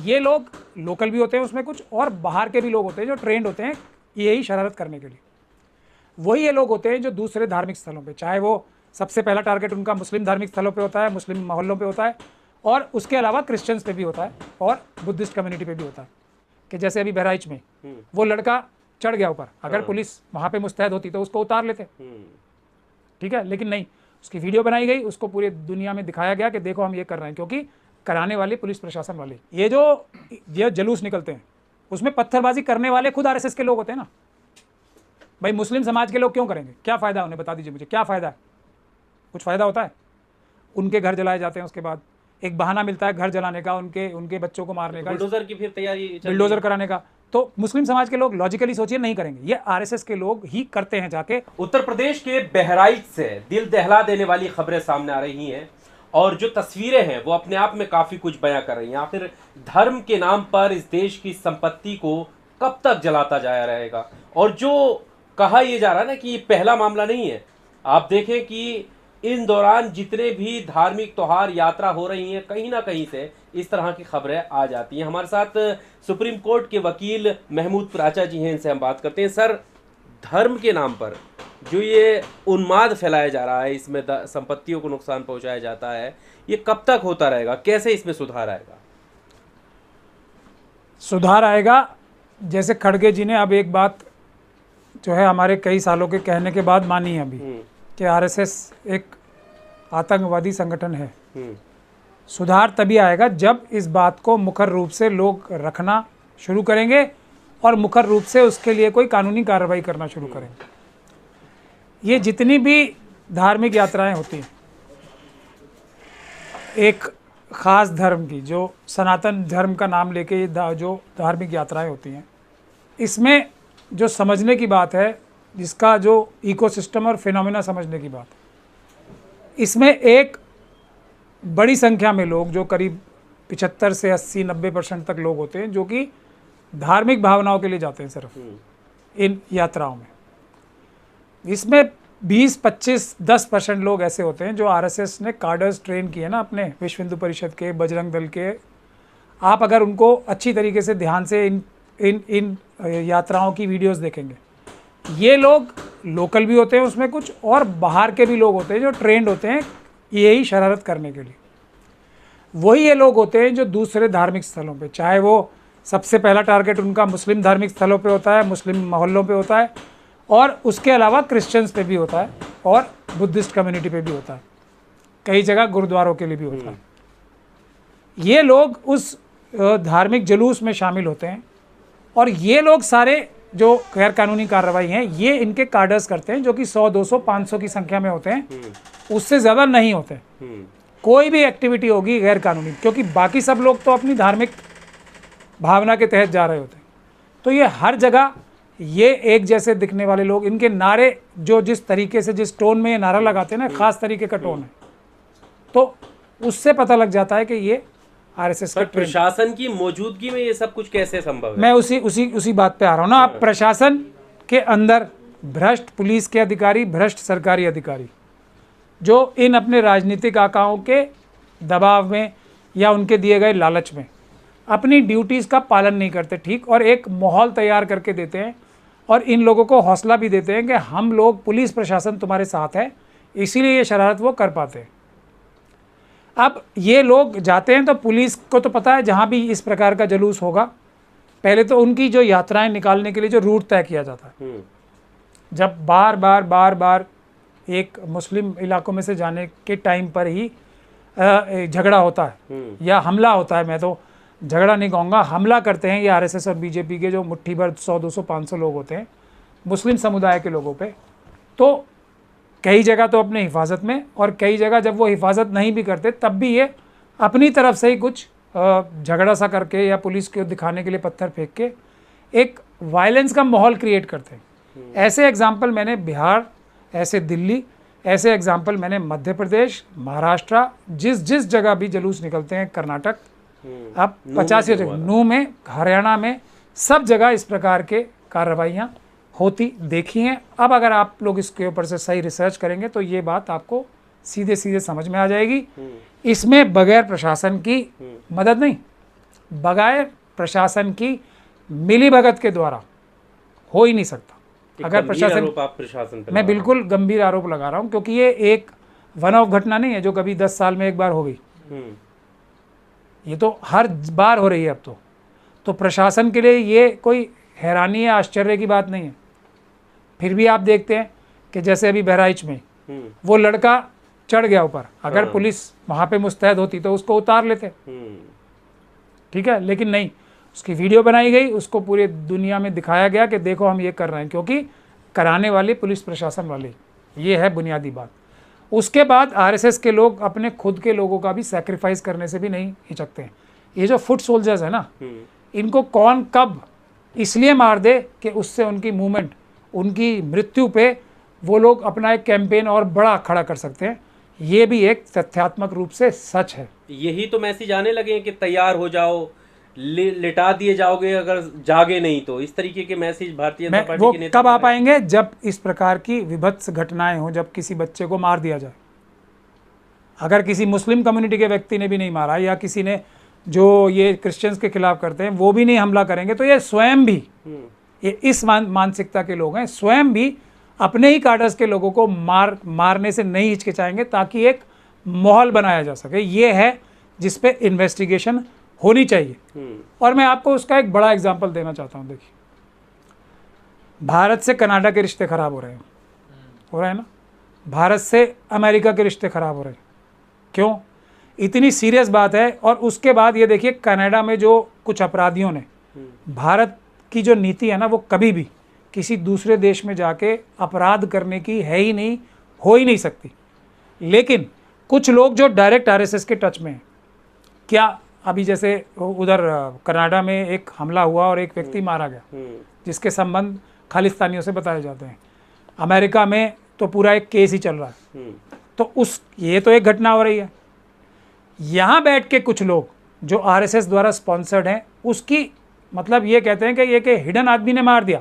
ये लोग लोकल भी होते हैं उसमें कुछ, और बाहर के भी लोग होते हैं जो ट्रेंड होते हैं यही शरारत करने के लिए। वही ये लोग होते हैं जो दूसरे धार्मिक स्थलों पे, चाहे वो सबसे पहला टारगेट उनका मुस्लिम धार्मिक स्थलों पे होता है, मुस्लिम मोहल्लों पे होता है, और उसके अलावा क्रिश्चियंस पे भी होता है और बुद्धिस्ट कम्युनिटी पे भी होता है। कि जैसे अभी बहराइच में वो लड़का चढ़ गया ऊपर, अगर पुलिस वहाँ पे मुस्तैद होती तो उसको उतार लेते, ठीक है, लेकिन नहीं, उसकी वीडियो बनाई गई, उसको पूरी दुनिया में दिखाया गया कि देखो हम ये कर रहे हैं, क्योंकि कराने वाले पुलिस प्रशासन वाले, ये जलूस निकलते हैं उसमें पत्थरबाजी करने वाले खुद आरएसएस के लोग होते हैं ना। भाई मुस्लिम समाज के लोग क्यों करेंगे, क्या फ़ायदा उन्हें, बता दीजिए मुझे, क्या फ़ायदा है? कुछ फ़ायदा होता है? उनके घर जलाए जाते हैं, उसके बाद एक बहाना मिलता है घर जलाने का, उनके बच्चों को मारने का, बुलडोजर की फिर तैयारी, बुलडोजर कराने का। तो मुस्लिम समाज के लोग लॉजिकली सोचिए नहीं करेंगे, ये आरएसएस के लोग ही करते हैं जाके। उत्तर प्रदेश के बहराइच से दिल दहला देने वाली खबरें सामने आ रही हैं, और जो तस्वीरें हैं वो अपने आप में काफी कुछ बयां कर रही हैं। आखिर धर्म के नाम पर इस देश की संपत्ति को कब तक जलाता जाया रहेगा? और जो कहा यह जा रहा है ना कि ये पहला मामला नहीं है, आप देखें कि इन दौरान जितने भी धार्मिक त्योहार यात्रा हो रही हैं, कहीं ना कहीं से इस तरह की खबरें आ जाती हैं। हमारे साथ सुप्रीम कोर्ट के वकील महमूद प्राचा जी हैं, इनसे हम बात करते हैं। सर, धर्म के नाम पर जो ये उन्माद फैलाया जा रहा है, इसमें संपत्तियों को नुकसान पहुंचाया जाता है, ये कब तक होता रहेगा? कैसे इसमें सुधार आएगा? सुधार आएगा, जैसे खड़गे जी ने अब एक बात जो है हमारे कई सालों के कहने के बाद मानी है अभी, कि आरएसएस एक आतंकवादी संगठन है। सुधार तभी आएगा जब इस बात को मुखर रूप से लोग रखना शुरू करेंगे और मुखर रूप से उसके लिए कोई कानूनी कार्रवाई करना शुरू करेंगे। ये जितनी भी धार्मिक यात्राएं होती हैं एक ख़ास धर्म की, जो सनातन धर्म का नाम लेके जो धार्मिक यात्राएं होती हैं, इसमें जो समझने की बात है, जिसका जो इकोसिस्टम और फिनोमेना समझने की बात है, इसमें एक बड़ी संख्या में लोग, जो करीब 75 से 80-90% तक लोग होते हैं, जो कि धार्मिक भावनाओं के लिए जाते हैं सिर्फ इन यात्राओं में। इसमें 20-25-10% लोग ऐसे होते हैं जो आरएसएस ने कार्डर्स ट्रेन किए ना अपने, विश्व हिंदू परिषद के, बजरंग दल के। आप अगर उनको अच्छी तरीके से ध्यान से इन यात्राओं की वीडियोस देखेंगे, ये लोग लोकल भी होते हैं उसमें कुछ, और बाहर के भी लोग होते हैं जो ट्रेंड होते हैं यही शरारत करने के लिए। वही ये लोग होते हैं जो दूसरे धार्मिक स्थलों पे, चाहे वो सबसे पहला टारगेट उनका मुस्लिम धार्मिक स्थलों पे होता है, मुस्लिम मोहल्लों पे होता है, और उसके अलावा क्रिश्चियंस पे भी होता है और बुद्धिस्ट कम्युनिटी पे भी होता है, कई जगह गुरुद्वारों के लिए भी होता है। ये लोग उस धार्मिक जुलूस में शामिल होते हैं, और ये लोग सारे जो गैर कानूनी कार्रवाई हैं ये इनके कार्डर्स करते हैं, जो कि 100, 200, 500 की संख्या में होते हैं, उससे ज़्यादा नहीं होते। कोई भी एक्टिविटी होगी गैर कानूनी, क्योंकि बाकी सब लोग तो अपनी धार्मिक भावना के तहत जा रहे होते हैं। तो ये हर जगह ये एक जैसे दिखने वाले लोग, इनके नारे जो जिस तरीके से, जिस टोन में ये नारा लगाते हैं ना, ख़ास तरीके का टोन है, तो उससे पता लग जाता है कि ये आरएसएस के प्रशासन की मौजूदगी में ये सब कुछ कैसे संभव है? मैं उसी बात पे आ रहा हूँ ना। आप प्रशासन के अंदर भ्रष्ट पुलिस के अधिकारी, भ्रष्ट सरकारी अधिकारी, जो इन अपने राजनीतिक आकाओं के दबाव में या उनके दिए गए लालच में अपनी ड्यूटीज़ का पालन नहीं करते ठीक, और एक माहौल तैयार करके देते हैं, और इन लोगों को हौसला भी देते हैं कि हम लोग, पुलिस प्रशासन तुम्हारे साथ है, इसीलिए ये शरारत वो कर पाते हैं। अब ये लोग जाते हैं तो पुलिस को तो पता है जहाँ भी इस प्रकार का जुलूस होगा, पहले तो उनकी जो यात्राएं निकालने के लिए जो रूट तय किया जाता है, जब बार बार एक मुस्लिम इलाकों में से जाने के टाइम पर ही झगड़ा होता है या हमला होता है, मैं तो झगड़ा नहीं कहूँगा, हमला करते हैं ये आरएसएस और बीजेपी के जो मुट्ठी भर 100, 200, 500 लोग होते हैं मुस्लिम समुदाय के लोगों पे, तो कई जगह तो अपने हिफाजत में, और कई जगह जब वो हिफाजत नहीं भी करते तब भी ये अपनी तरफ से ही कुछ झगड़ा सा करके या पुलिस को दिखाने के लिए पत्थर फेंक के एक वायलेंस का माहौल क्रिएट करते हैं। ऐसे एग्जाम्पल मैंने बिहार, ऐसे दिल्ली, ऐसे एग्जाम्पल मैंने मध्य प्रदेश, महाराष्ट्र, जिस जगह भी जुलूस निकलते हैं, कर्नाटक, अब 50 जगह, नू में, हरियाणा में, सब जगह इस प्रकार के कार्रवाइयाँ होती देखी हैं। अब अगर आप लोग इसके ऊपर से सही रिसर्च करेंगे तो ये बात आपको सीधे समझ में आ जाएगी। इसमें बगैर प्रशासन की मदद नहीं, बगैर प्रशासन की मिलीभगत के द्वारा हो ही नहीं सकता। अगर प्रशासन, आप प्रशासन पे मैं बिल्कुल गंभीर आरोप लगा रहा हूँ, क्योंकि ये एक वन ऑफ घटना नहीं है जो कभी 10 साल में एक बार हो गई, ये तो हर बार हो रही है अब तो प्रशासन के लिए ये कोई हैरानी या आश्चर्य की बात नहीं है। फिर भी आप देखते हैं कि जैसे अभी बहराइच में वो लड़का चढ़ गया ऊपर, अगर पुलिस वहाँ पे मुस्तैद होती तो उसको उतार लेते, ठीक है, लेकिन नहीं, उसकी वीडियो बनाई गई, उसको पूरी दुनिया में दिखाया गया कि देखो हम ये कर रहे हैं, क्योंकि कराने वाले पुलिस प्रशासन वाले, ये है बुनियादी बात। उसके बाद आरएसएस के लोग अपने खुद के लोगों का भी सैक्रिफाइस करने से भी नहीं हिचकते हैं। ये जो फुट सोल्जर्स है ना, इनको कौन कब इसलिए मार दे कि उससे उनकी मूवमेंट, उनकी मृत्यु पे वो लोग अपना एक कैंपेन और बड़ा खड़ा कर सकते हैं, ये भी एक तथ्यात्मक रूप से सच है। यही तो मैसेज आने लगे हैं कि तैयार हो जाओ, लिटा दिए जाओगे अगर जागे नहीं तो, इस तरीके के मैसेज भारतीय जनता पार्टी के नेता कब आ पाएंगे? जब इस प्रकार की विभत्स घटनाएं हो, जब किसी बच्चे को मार दिया जाए। अगर किसी मुस्लिम कम्युनिटी के व्यक्ति ने भी नहीं मारा, या किसी ने जो ये क्रिश्चियंस के खिलाफ करते हैं वो भी नहीं हमला करेंगे, तो ये स्वयं भी, ये इस मानसिकता के लोग हैं, स्वयं भी अपने ही काडर्स के लोगों को मारने से नहीं हिचकिचाएंगे, ताकि एक माहौल बनाया जा सके। ये है जिस पे इन्वेस्टिगेशन होनी चाहिए। और मैं आपको उसका एक बड़ा एग्जांपल देना चाहता हूँ। देखिए, भारत से कनाडा के रिश्ते खराब हो रहे हैं ना, भारत से अमेरिका के रिश्ते खराब हो रहे हैं। क्यों? इतनी सीरियस बात है। और उसके बाद ये देखिए, कनाडा में जो कुछ अपराधियों ने, भारत की जो नीति है ना, वो कभी भी किसी दूसरे देश में जाके अपराध करने की है ही नहीं, हो ही नहीं सकती। लेकिन कुछ लोग जो डायरेक्ट आरएसएस के टच में हैं, क्या अभी जैसे उधर कनाडा में एक हमला हुआ और एक व्यक्ति मारा गया, जिसके संबंध खालिस्तानियों से बताए जाते हैं, अमेरिका में तो पूरा एक केस ही चल रहा है। तो ये तो एक घटना हो रही है। यहाँ बैठ के कुछ लोग जो आरएसएस द्वारा स्पॉन्सर्ड हैं, उसकी मतलब ये कहते हैं कि ये कि हिडन आदमी ने मार दिया,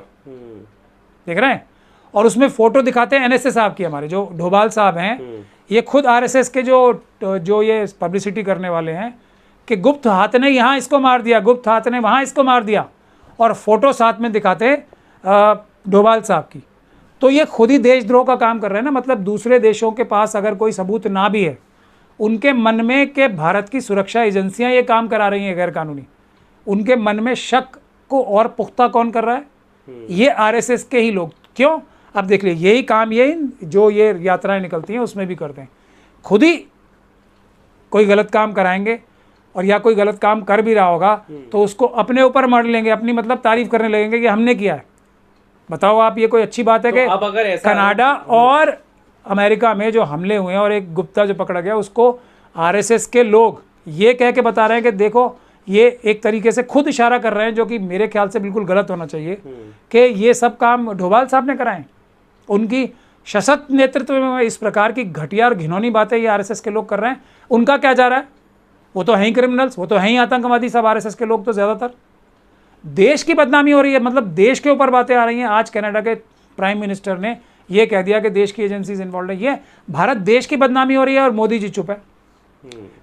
देख रहे हैं, और उसमें फोटो दिखाते हैं एनएसए साहब की, हमारे जो डोभाल साहब हैं, ये खुद आरएसएस के जो ये पब्लिसिटी करने वाले हैं कि गुप्त हाथ ने यहाँ इसको मार दिया, गुप्त हाथ ने वहाँ इसको मार दिया, और फोटो साथ में दिखाते डोभाल साहब की। तो ये खुद ही देशद्रोह का काम कर रहे हैं ना। मतलब दूसरे देशों के पास अगर कोई सबूत ना भी है, उनके मन में कि भारत की सुरक्षा एजेंसियां ये काम करा रही हैं गैर कानूनी, उनके मन में शक को और पुख्ता कौन कर रहा है? ये आरएसएस के ही लोग। क्यों? अब देख लीजिए, यही काम ये जो ये यात्राएं निकलती हैं उसमें भी करते हैं। खुद ही कोई गलत काम कराएंगे, और या कोई गलत काम कर भी रहा होगा तो उसको अपने ऊपर मर लेंगे, अपनी मतलब तारीफ करने लगेंगे कि हमने किया है। बताओ आप, ये कोई अच्छी बात है? कि अब अगर ऐसा कनाडा और अमेरिका में जो हमले हुए हैं और एक गुप्ता जो पकड़ा गया, उसको आरएसएस के लोग ये कह के बता रहे हैं कि देखो, ये एक तरीके से खुद इशारा कर रहे हैं, जो कि मेरे ख्याल से बिल्कुल गलत होना चाहिए, कि ये सब काम डोभाल साहब ने कराएं। उनकी सशक्त नेतृत्व में इस प्रकार की घटिया और घिनौनी बातें ये आरएसएस के लोग कर रहे हैं। उनका क्या जा रहा है? वो तो हैं ही क्रिमिनल्स, वो तो हैं ही आतंकवादी, सब आरएसएस के लोग तो ज़्यादातर। देश की बदनामी हो रही है, मतलब देश के ऊपर बातें आ रही हैं। आज कनाडा के प्राइम मिनिस्टर ने ये कह दिया कि देश की एजेंसीज इन्वॉल्व है। ये भारत देश की बदनामी हो रही है और मोदी जी चुप है।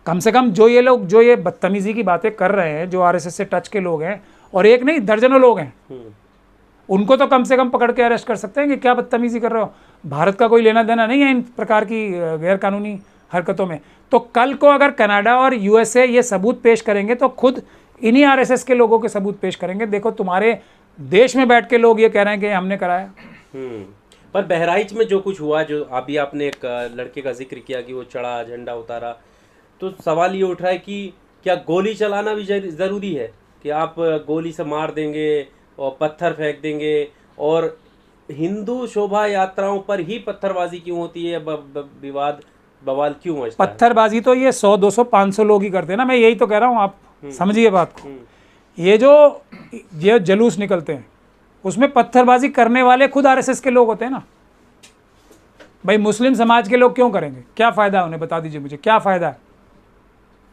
कम से कम जो ये लोग जो ये बदतमीजी की बातें कर रहे हैं, जो आरएसएस से टच के लोग हैं, और एक नहीं दर्जनों लोग हैं, उनको तो कम से कम पकड़ के अरेस्ट कर सकते हैं कि क्या बदतमीजी कर रहे हो। भारत का कोई लेना देना नहीं है इन प्रकार की गैर कानूनी हरकतों में। तो कल को अगर कनाडा और यूएसए ये सबूत पेश करेंगे, तो खुद इन्हीं आरएसएस के लोगों के सबूत पेश करेंगे, देखो तुम्हारे देश में बैठ के लोग ये कह रहे हैं कि हमने कराया। पर बहराइच में जो कुछ हुआ, जो अभी आपने एक लड़के का जिक्र किया कि वो चढ़ा, झंडा उतारा, तो सवाल ये उठ रहा है कि क्या गोली चलाना भी ज़रूरी है? कि आप गोली से मार देंगे और पत्थर फेंक देंगे, और हिंदू शोभा यात्राओं पर ही पत्थरबाजी क्यों होती है? विवाद बवाल क्यों मचता है? पत्थरबाजी तो ये 100, 200, 500 लोग ही करते हैं ना। मैं यही तो कह रहा हूँ, आप समझिए बात को। ये जलूस निकलते हैं, उसमें पत्थरबाजी करने वाले खुद आरएसएस के लोग होते हैं ना। भाई मुस्लिम समाज के लोग क्यों करेंगे? क्या फ़ायदा है उन्हें? बता दीजिए मुझे, क्या फ़ायदा है?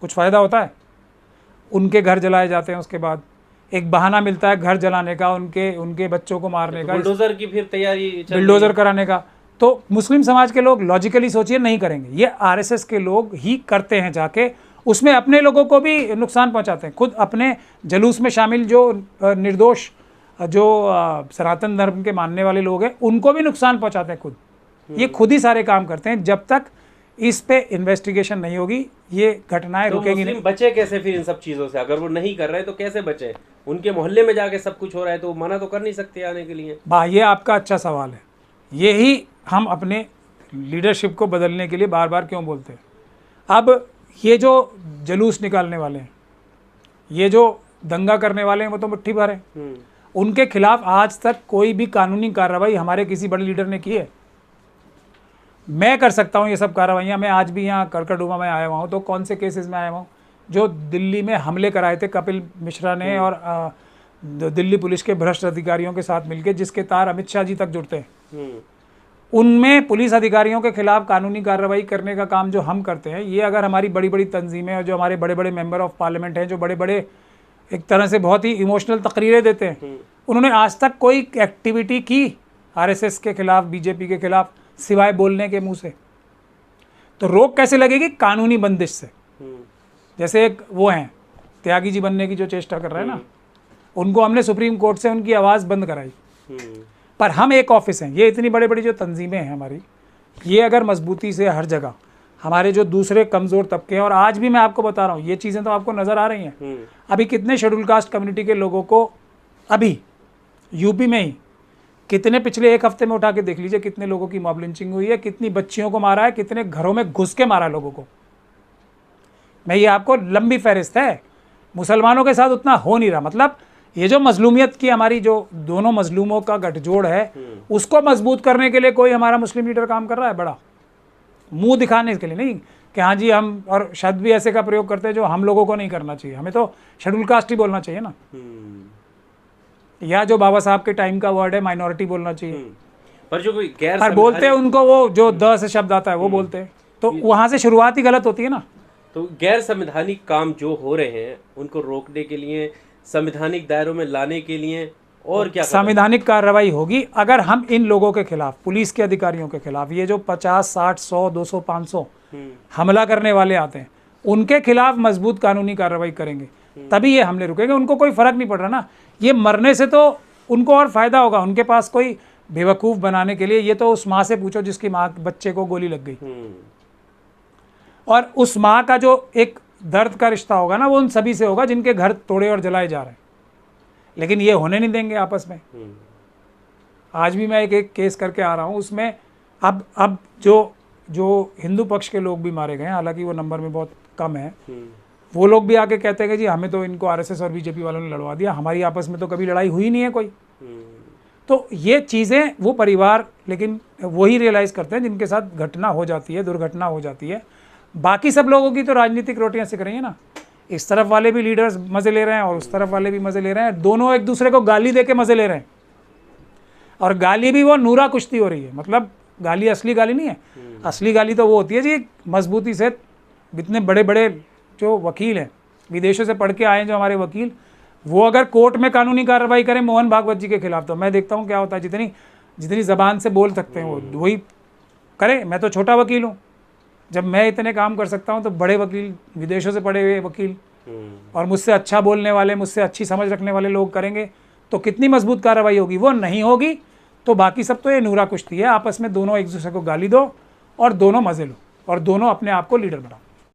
कुछ फ़ायदा होता है? उनके घर जलाए जाते हैं, उसके बाद एक बहाना मिलता है घर जलाने का, उनके बच्चों को मारने का, बुलडोजर की फिर तैयारी, बुलडोजर कराने का। तो मुस्लिम समाज के लोग लॉजिकली सोचिए नहीं करेंगे, ये आरएसएस के लोग ही करते हैं जाके, उसमें अपने लोगों को भी नुकसान पहुंचाते हैं। खुद अपने जलूस में शामिल जो निर्दोष जो सनातन धर्म के मानने वाले लोग हैं उनको भी नुकसान पहुंचाते हैं खुद। ये खुद ही सारे काम करते हैं। जब तक इस पे इन्वेस्टिगेशन नहीं होगी ये घटनाएं तो रुकेंगी मुस्लिम नहीं। बचे कैसे फिर इन सब चीजों से? अगर वो नहीं कर रहे तो कैसे बचे? उनके मोहल्ले में जाके सब कुछ हो रहा है तो वो मना तो कर नहीं सकते आने के लिए। ये आपका अच्छा सवाल है। यही हम अपने लीडरशिप को बदलने के लिए बार बार क्यों बोलते हैं। अब ये जो जुलूस निकालने वाले हैं, ये जो दंगा करने वाले हैं, वो तो मुट्ठी भर है। उनके खिलाफ आज तक कोई भी कानूनी कार्रवाई हमारे किसी बड़े लीडर ने की है? मैं कर सकता हूँ ये सब कार्रवाइयाँ। मैं आज भी यहाँ करकटडूमा में आया हुआ हूँ, तो कौन से केसेस में आया हुआ हूँ? जो दिल्ली में हमले कराए थे कपिल मिश्रा ने और दिल्ली पुलिस के भ्रष्ट अधिकारियों के साथ मिलकर, जिसके तार अमित शाह जी तक जुड़ते हैं, उनमें पुलिस अधिकारियों के खिलाफ कानूनी कार्रवाई करने का काम जो हम करते हैं, ये अगर हमारी बड़ी बड़ी तंजीमें और जो हमारे बड़े बड़े मेंबर ऑफ पार्लियामेंट हैं, जो बड़े बड़े एक तरह से बहुत ही इमोशनल तकरीरें देते हैं, उन्होंने आज तक कोई एक्टिविटी की आरएसएस के खिलाफ, बीजेपी के खिलाफ, सिवाय बोलने के मुंह से? तो रोक कैसे लगेगी? कानूनी बंदिश से। जैसे एक वो हैं त्यागी जी बनने की जो चेष्टा कर रहे हैं ना, उनको हमने सुप्रीम कोर्ट से उनकी आवाज़ बंद कराई। पर हम एक ऑफिस हैं, ये इतनी बड़ी बड़ी जो तंजीमें हैं हमारी, ये अगर मजबूती से हर जगह हमारे जो दूसरे कमज़ोर तबके हैं, और आज भी मैं आपको बता रहा हूँ ये चीज़ें तो आपको नज़र आ रही हैं। अभी कितने शेड्यूल कास्ट कम्युनिटी के लोगों को अभी यूपी में ही कितने पिछले एक हफ्ते में उठा के देख लीजिए कितने लोगों की मॉब लिंचिंग हुई है, कितनी बच्चियों को मारा है, कितने घरों में घुस के मारा लोगों को। मैं ये आपको लंबी फहरिस्त है। मुसलमानों के साथ उतना हो नहीं रहा। मतलब ये जो मजलूमियत की हमारी जो दोनों मजलूमों का गठजोड़ है, उसको मजबूत करने के लिए कोई हमारा मुस्लिम लीडर काम कर रहा है बड़ा, मुंह दिखाने के लिए नहीं कि हाँ जी हम, और शब्द भी ऐसे का प्रयोग करते हैं जो हम लोगों को नहीं करना चाहिए। हमें तो शेड्यूल कास्ट ही बोलना चाहिए ना, या जो बाबा साहब के टाइम का वर्ड है माइनॉरिटी बोलना चाहिए। पर जो कोई गैर पर बोलते हैं उनको वो जो द से शब्द आता है वो बोलते हैं, तो वहां से शुरुआत ही गलत होती है ना। तो गैर संवैधानिक काम जो हो रहे हैं उनको रोकने के लिए, संवैधानिक दायरों में लाने के लिए और क्या संवैधानिक कार्रवाई होगी अगर हम इन लोगों के खिलाफ, पुलिस के अधिकारियों के खिलाफ, ये जो 50, 60, 100, 200, 500 हमला करने वाले आते हैं, उनके खिलाफ मजबूत कानूनी कार्रवाई करेंगे, तभी ये हमले रुकेंगे। उनको कोई फर्क नहीं पड़ रहा ना, ये मरने से तो उनको और फायदा होगा। उनके पास कोई बेवकूफ़ बनाने के लिए, ये तो उस माँ से पूछो जिसकी माँ बच्चे को गोली लग गई, और उस माँ का जो एक दर्द का रिश्ता होगा ना, वो उन सभी से होगा जिनके घर तोड़े और जलाए जा रहे हैं। लेकिन ये होने नहीं देंगे आपस में। आज भी मैं एक केस करके आ रहा हूँ, उसमें अब जो हिंदू पक्ष के लोग भी मारे गए हैं, हालांकि वो नंबर में बहुत कम है, वो लोग भी आके कहते हैं कि जी हमें तो इनको आरएसएस और बीजेपी वालों ने लड़वा दिया, हमारी आपस में तो कभी लड़ाई हुई नहीं है कोई। तो ये चीज़ें वो परिवार लेकिन वही रियलाइज़ करते हैं जिनके साथ घटना हो जाती है, दुर्घटना हो जाती है। बाकी सब लोगों की तो राजनीतिक रोटियां सिक रही हैं ना। इस तरफ वाले भी लीडर्स मज़े ले रहे हैं और उस तरफ वाले भी मज़े ले रहे हैं, दोनों एक दूसरे को गाली दे के मज़े ले रहे हैं। और गाली भी वो नूरा कुश्ती हो रही है, मतलब गाली असली गाली नहीं है। असली गाली तो वो होती है जी मजबूती से, इतने बड़े बड़े जो वकील हैं, विदेशों से पढ़ के आए हैं जो हमारे वकील, वो अगर कोर्ट में कानूनी कार्रवाई करें मोहन भागवत जी के खिलाफ, तो मैं देखता हूँ क्या होता है। जितनी ज़बान से बोल सकते हैं वो वही करें। मैं तो छोटा वकील हूँ, जब मैं इतने काम कर सकता हूँ तो बड़े वकील, विदेशों से पढ़े हुए वकील और मुझसे अच्छा बोलने वाले, मुझसे अच्छी समझ रखने वाले लोग करेंगे तो कितनी मजबूत कार्रवाई होगी। वो नहीं होगी तो बाकी सब तो ये नूरा कुश्ती है, आपस में दोनों एक दूसरे को गाली दो और दोनों मज़े लो और दोनों अपने आप को लीडर बनाओ।